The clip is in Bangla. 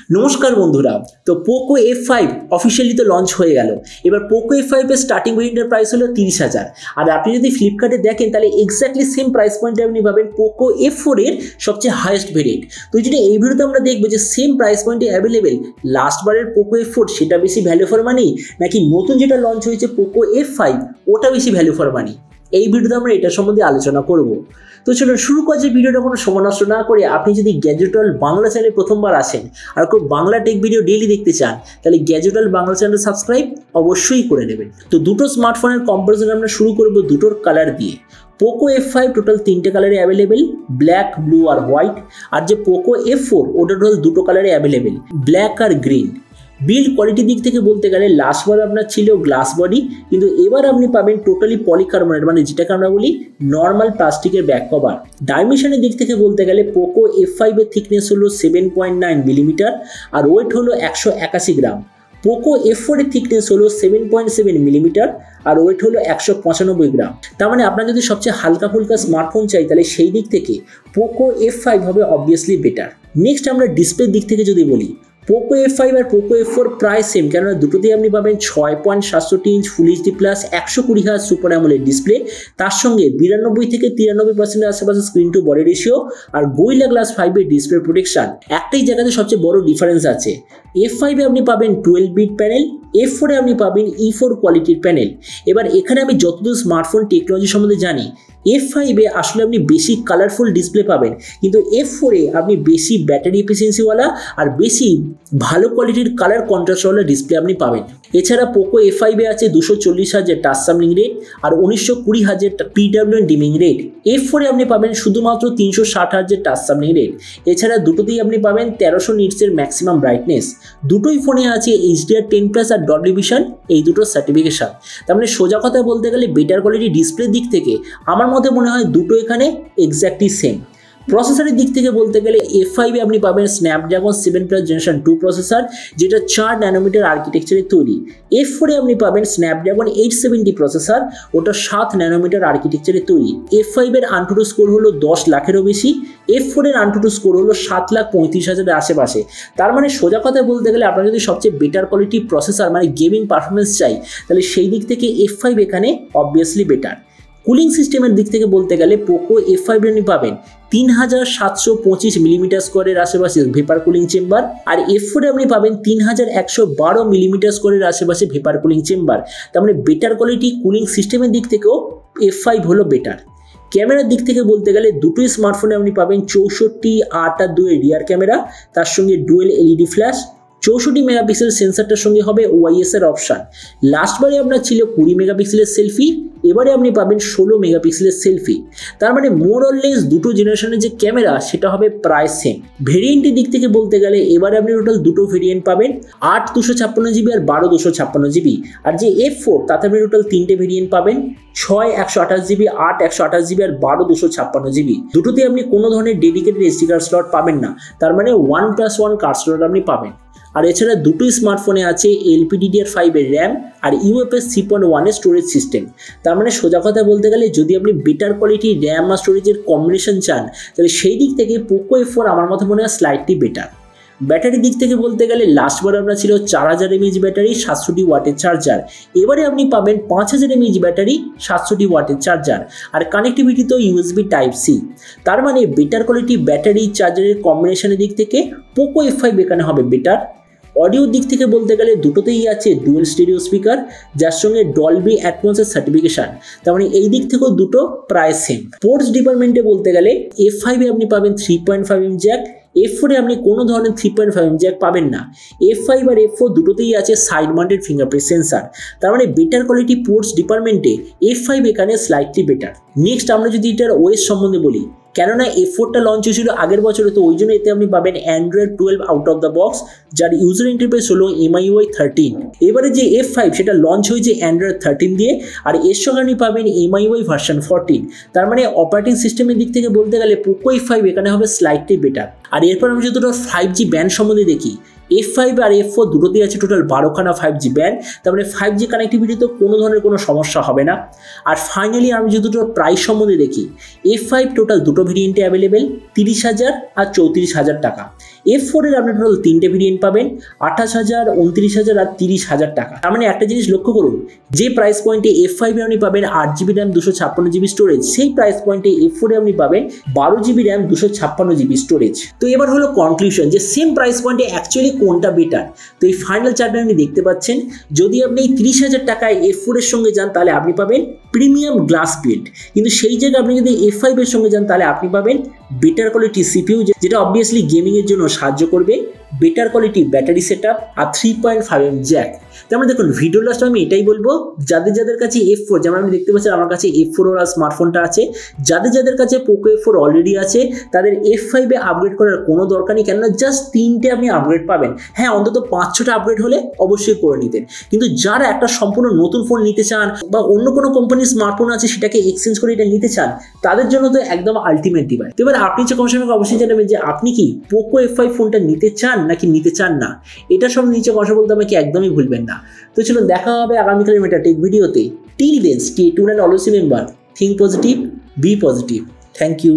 নমস্কার বন্ধুরা, তো পোকো F5 অফিশিয়ালি তো লঞ্চ হয়ে গেল। এবার পোকো F5 এর স্টার্টিং ভেরিয়েন্টের প্রাইস হলো 30,000। আর আপনি যদি ফ্লিপকার্টে দেখেন তাহলে এক্স্যাক্টলি সেম প্রাইস পয়েন্টে আপনি পাবেন পোকো F4 এর সবচেয়ে হাইয়েস্ট ভেরিয়েন্ট। তো যদি এই ভিডিওতে আমরা দেখবো যে সেম প্রাইস পয়েন্টে অ্যাভেলেবেল লাস্ট বারের পোকো F4 সেটা বেশি ভ্যালু ফর মানি, নাকি নতুন যেটা লঞ্চ হয়েছে পোকো F5 ওটা বেশি ভ্যালু ফর মানি, এই ভিডিওতে আমরা এটা সম্বন্ধে আলোচনা করব। তো চলুন শুরু করছি ভিডিওটা কোনো সময় নষ্ট না করে। আপনি যদি গ্যাজেট ওয়ার্ল্ড বাংলা চ্যানেলে প্রথমবার আসেন আর খুব বাংলা টেক ভিডিও ডেইলি দেখতে চান তাহলে gadget world Bangla channel subscribe অবশ্যই করে নেবেন। তো দুটো স্মার্টফোনের কম্পারিজন আমরা শুরু করব দুটোর কালার দিয়ে। পোকো F5 টোটাল 3টে কালারে অ্যাভেলেবেল, ব্ল্যাক, ব্লু আর হোয়াইট। আর যে পোকো F4 ওটা টোটাল দুটো কালারে অ্যাভেলেবেল, ব্ল্যাক আর গ্রিন। বিল্ড কোয়ালিটির দিক থেকে বলতে গেলে লাস্টবার আপনার ছিল গ্লাস বডি, কিন্তু এবার আপনি পাবেন টোটালি পলিকার্বনেট, মানে যেটাকে আমরা বলি নর্মাল প্লাস্টিকের ব্যাক কভার। ডাইমেনশনের দিক থেকে বলতে গেলে পোকো F5 এর থিকনেস হলো 7.9 মিলিমিটার আর ওয়েট হলো 181 গ্রাম। পোকো F4 এর থিকনেস হলো 7.7 মিলিমিটার আর ওয়েট হলো 195 গ্রাম। তার মানে আপনার যদি সবচেয়ে হালকা ফুলকা স্মার্টফোন চাই তাহলে সেই দিক থেকে পোকো F5 হবে অবভিয়াসলি বেটার। নেক্সট আমরা ডিসপ্লের দিক থেকে যদি বলি, পোকো F5 আর পোকো F4 প্রায় সেম, কেননা দুটোতেই আপনি পাবেন 6.67 inch full HD plus 120 hertz super AMOLED display, তার সঙ্গে 92 থেকে 93% আশেপাশে স্ক্রিন টু বডি রেশিও আর গোরিলা গ্লাস 5 এর ডিসপ্লে প্রোটেকশন। একটাই জায়গাতে সবচেয়ে বড় ডিফারেন্স আছে, F5 এ আপনি পাবেন 12 বিট প্যানেল, F4 এ আপনি পাবেন E4 কোয়ালিটির প্যানেল। এবার এখানে আমি যতদূর স্মার্টফোন টেকনোলজি সম্বন্ধে জানি, F5 এ আসলে আপনি বেশি কালারফুল ডিসপ্লে পাবেন, কিন্তু F4 এ আপনি বেশি ব্যাটারি এফিসিয়েন্সিওয়ালা আর বেশি ভালো কোয়ালিটির কালার কন্ট্রাস্টওয়ালা ডিসপ্লে আপনি পাবেন। এছাড়া পোকো F5 এ আছে 240 হার্জের টাচ সামলিং রেট আর 1920 হার্জের PWM ডিমিং রেট। F4 এ আপনি পাবেন শুধুমাত্র 360 হার্জের টাচ সামলিং রেট। এছাড়া দুটোতেই আপনি পাবেন 1300 নিটসের ম্যাক্সিমাম ব্রাইটনেস। দুটোই ফোনে আছে HDR10+ আর ডলবি ভিশন, এই দুটো সার্টিফিকেশন। তার মানে সোজা কথা বলতে গেলে বেটার কোয়ালিটি ডিসপ্লের দিক থেকে আমার মতে মনে হয় দুটো এখানে এক্স্যাক্টলি সেম। প্রসেসরের দিক থেকে বলতে গেলে F5 এ আপনি পাবেন স্ন্যাপড্রাগন 7+ জেনারেশন 2 প্রসেসর, যেটা 4 ন্যানোমিটার আর্কিটেকচারে তৈরি। F4 এ আপনি পাবেন স্ন্যাপড্রাগন 870 প্রসেসর, ওটা 7 ন্যানোমিটার আর্কিটেকচারে তৈরি। F5 এর আনটুটু স্কোর হলো 10 লাখেরও বেশি, F4 এর আনটুটু স্কোর হলো 7,35,000-এর আশেপাশে। তার মানে সোজা কথা বলতে গেলে আপনার যদি সবচেয়ে বেটার কোয়ালিটি প্রসেসর মানে গেমিং পারফরমেন্স চাই তাহলে সেই দিক থেকে F5 এখানে অবভিয়াসলি বেটার। কুলিং সিস্টেমের দিক থেকে বলতে গেলে পোকো F5 আপনি পাবেন 3725 মিলিমিটার স্কোয়ারের আশেপাশে ভেপার কুলিং চেম্বার, আর F4 এ আপনি পাবেন 3112 মিলিমিটার স্কোয়ারের আশেপাশে ভেপার কুলিং চেম্বার। তার মানে বেটার কোয়ালিটি কুলিং সিস্টেমের দিক থেকেও F5 হলো বেটার। ক্যামেরার দিক থেকে বলতে গেলে দুটোই স্মার্টফোনে আপনি পাবেন 64, 8 আর 2 রিয়ার ক্যামেরা, তার সঙ্গে ডুয়েল এলইডি ফ্ল্যাশ। 64 মেগাপিক্সেল সেন্সারটার সঙ্গে হবে ওআইএস এর অপশন। লাস্টবারে আপনার ছিল 20 মেগাপিক্সেলের সেলফি, এবারে আপনি পাবেন 16 মেগাপিক্সেলের সেলফি। তার মানে মোর অর লেস দুটো জেনারেশনের যে ক্যামেরা সেটা হবে প্রায় সেম। ভেরিয়েন্টের দিক থেকে বলতে গেলে এবারে আপনি টোটাল দুটো ভেরিয়েন্ট পাবেন, 8 256GB আর 12 256GB। আর যে F4 তাতে আপনি টোটাল 3টে ভেরিয়েন্ট পাবেন, 6 128GB, 8 128GB আর 12 256GB। দুটোতে আপনি কোনো ধরনের ডেডিকেটেড এসডি কার্ড স্লট পাবেন না, তার মানে 1+1 কার্ড স্লট আপনি পাবেন। আর এছাড়া দুটোই স্মার্টফোনে আছে LPDDR5 এর র্যাম আর UFS 3.1 এর স্টোরেজ সিস্টেম। তার মানে সোজা কথা বলতে গেলে যদি আপনি বেটার কোয়ালিটি র্যাম আর স্টোরেজের কম্বিনেশন চান তাহলে সেই দিক থেকে পোকো F4 আমার মতে মনে হয় স্লাইটলি বেটার। ব্যাটারির দিক থেকে বলতে গেলে লাস্টবার আপনার ছিল 4000 mAh ব্যাটারি, 700 ওয়াটের চার্জার। এবারে আপনি পাবেন 5000 mAh ব্যাটারি, 700 ওয়াটের চার্জার আর কানেক্টিভিটি তো USB Type-C। তার মানে বেটার কোয়ালিটি ব্যাটারি চার্জারের কম্বিনেশনের দিক থেকে পোকো F5 এখানে হবে বেটার। অডিওর দিক থেকে বলতে গেলে দুটোতেই আছে ডুয়েল স্টেরিও স্পিকার, যার সঙ্গে ডলবি অ্যাটমসের সার্টিফিকেশন। তার মানে এই দিক থেকেও দুটো প্রায় সেম। পোর্টস ডিপার্টমেন্টে বলতে গেলে F5 এ আপনি পাবেন 3.5mm জ্যাক, F4 এ আপনি কোনো ধরনের 3.5mm জ্যাক পাবেন না। F5 আর F4 দুটোতেই আছে সাইড মাউন্টেড ফিঙ্গারপ্রিন্ট সেন্সার। তার মানে বেটার কোয়ালিটি পোর্টস ডিপার্টমেন্টে F5 এখানে স্লাইটলি বেটার। নেক্সট আমরা যদি এটার ওএস সম্বন্ধে বলি, কেননা F4টা লঞ্চ হয়েছিল আগের বছরে, তো ওই জন্য এতে আপনি পাবেন Android 12 out of the box, যার ইউজার ইন্টারফেস হলো MIUI 13। এবারে যে F5 সেটা লঞ্চ হয়েছে Android 13 দিয়ে, আর এর সঙ্গে আপনি পাবেন MIUI ভার্সন 14। তার মানে অপারেটিং সিস্টেমের দিক থেকে বলতে গেলে পোকো F5 এখানে হবে স্লাইটলি বেটার। আর এরপর আমি যদি 5G ব্যান্ড সম্বন্ধে দেখি, F5 আর F4 দুটোতেই আছে টোটাল 12খানা 5G ব্যান্ড। তার মানে 5G কানেক্টিভিটি তো কোনো ধরনের কোনো সমস্যা হবে না। আর ফাইনালি আমি যদি দুটোর প্রাইস সম্বন্ধে দেখি, F5 টোটাল দুটো ভেরিয়েন্টে অ্যাভেলেবেল, 30,000 আর 34,000 টাকা। F4 এর আপনি টোটাল 3টে ভেরিয়েন্ট পাবেন, 28,000, 29,000 আর 30,000 টাকা। তার মানে একটা জিনিস লক্ষ্য করুন, যে প্রাইস পয়েন্টে F5 এ আপনি পাবেন 8GB র্যাম 256GB স্টোরেজ, সেই প্রাইস পয়েন্টে F4 এ আপনি পাবেন 12GB র্যাম 256GB স্টোরেজ। তো এবার হলো কনক্লুশন যে সেম প্রাইস পয়েন্টে অ্যাকচুয়ালি কোনটা বেটার। তো এই ফাইনাল চার্টে আপনি দেখতে পাচ্ছেন, যদি আপনি এই 30,000 টাকায় F4 এর সঙ্গে যান তাহলে আপনি পাবেন প্রিমিয়াম গ্লাস বিল্ড, কিন্তু সেই জায়গায় আপনি যদি F5 এর সঙ্গে যান তাহলে আপনি পাবেন বেটার কোয়ালিটি সিপিইউ, যেটা অবভিয়াসলি গেমিং এর জন্য সাহায্য করবে, বেটার কোয়ালিটি ব্যাটারি সেটআপ আর 3.5mm জ্যাক। তারপরে দেখুন ভিডিও লাস্ট আমি এটাই বলবো, যাদের কাছে F4, যেমন আপনি দেখতে পাচ্ছেন আমার কাছে F4 ওরা স্মার্টফোনটা আছে, যাদের কাছে POCO F4 অলরেডি আছে তাদের F5 এ আপগ্রেড করার কোনো দরকার নেই, কেননা জাস্ট 3টে আপনি আপগ্রেড পাবেন। হ্যাঁ, অন্তত 5-6টা আপগ্রেড হলে অবশ্যই করে নিতেন, কিন্তু যারা একটা সম্পূর্ণ নতুন ফোন নিতে চান বা অন্য কোনো কোম্পানির স্মার্টফোন আছে সেটাকে এক্সচেঞ্জ করে এটা নিতে চান, তাদের জন্য তো একদম আলটিমেট ডিভাইস। এবার আপনি যে কমেন্ট সেকশনে অবশ্যই জানাবেন যে আপনি কি POCO F5 ফোনটা নিতে চান নাকি নিতে চান না। এটা সব নিচে কথা বলতে আমাকে একদমই ভুলবেন না। তো চলুন দেখা হবে আগামীকালের মেটা টেক ভিডিওতে। Till then stay tuned and always remember, think positive, be positive. Thank you.